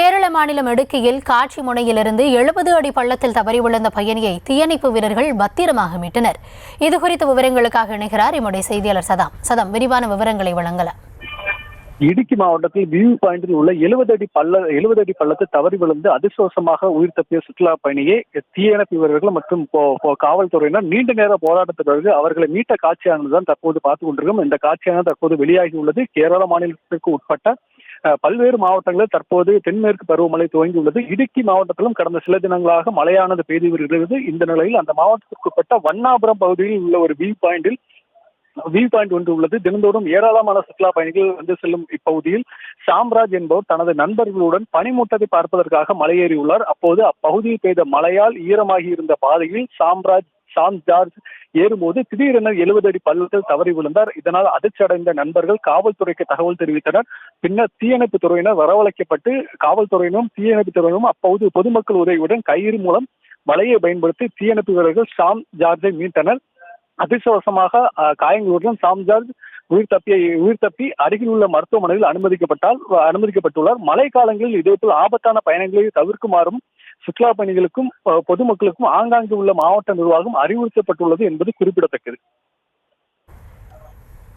கேரள மாநிலம் இடுக்கியில் காட்சி முனையிலிருந்து 70 அடி பள்ளத்தில் தவறி விழுந்த பயணியை தீயணைப்பு வீரர்கள் பத்திரமாக மீட்டனர். இதுகுறித்த விவரங்களுக்காக இணைகிறார் எம்முடைய செய்தியாளர் சதாம். விரிவான விவரங்களை வழங்கலாம். இடுக்கி மாவட்டத்தில் வியூ பாயிண்டில் உள்ள 70 அடி பள்ளத்தை தவறி விழுந்து அதிர்ஷ்டவசமாக உயிர் தப்பிய சுற்றுலா பயணியை தீயணைப்பு வீரர்கள் மற்றும் காவல்துறையினர் நீண்ட நேர போராட்டத்திற்கு பிறகு அவர்களை மீட்ட காட்சியானதுதான் தற்போது பார்த்துக் கொண்டிருக்கும். இந்த காட்சியானது தற்போது வெளியாகி உள்ளது. கேரள மாநிலத்திற்கு உட்பட்ட பல்வேறு மாவட்டங்களில் தற்போது தென்மேற்கு பருவமழை துவங்கியுள்ளது. இடுக்கி மாவட்டத்திலும் கடந்த சில தினங்களாக மழையானது பெய்து வருகிறது. இந்த நிலையில் அந்த மாவட்டத்திற்குட்பட்ட வண்ணாபுரம் பகுதியில் உள்ள ஒரு வியூ பாயிண்ட் ஒன்று உள்ளது. தினந்தோறும் ஏராளமான சுற்றுலா பயணிகள் வந்து செல்லும் இப்பகுதியில் சாம்ராஜ் என்பவர் தனது நண்பர்களுடன் பனிமூட்டத்தை பார்ப்பதற்காக மலையேறியுள்ளார். அப்போது அப்பகுதியில் பெய்த மழையால் ஈரமாகி இருந்த பாதையில் சாம் ஜார்ஜ் ஏறும்போது திடீரென 70 அடி பள்ளத்தில் தவறி விழுந்தார். இதனால் அதிர்ச்சி அடைந்த நண்பர்கள் காவல்துறைக்கு தகவல் தெரிவித்தனர். பின்னர் தீயணைப்பு துறையினர் வரவழைக்கப்பட்டு காவல்துறையினரும் தீயணைப்பு துறையினரும் அப்போது பொதுமக்கள் உதவியுடன் கயிறு மூலம் வலையை பயன்படுத்தி தீயணைப்பு வீரர்கள் சாம் ஜார்ஜை மீட்டனர். அதிர்ஷ்டவசமாக காயங்களுடன் சாம் ஜார்ஜ் உயிர் தப்பி அருகில் உள்ள மருத்துவமனையில் அனுமதிக்கப்பட்டுள்ளார். மழை காலங்களில் இதேபோல் ஆபத்தான பயணங்களை தவிர்க்குமாறும் சுற்றுலா பயணிகளுக்கும் பொதுமக்களுக்கும் ஆங்காங்கு உள்ள மாவட்ட நிர்வாகம் அறிவுறுத்தப்பட்டுள்ளது என்பது குறிப்பிடத்தக்கது.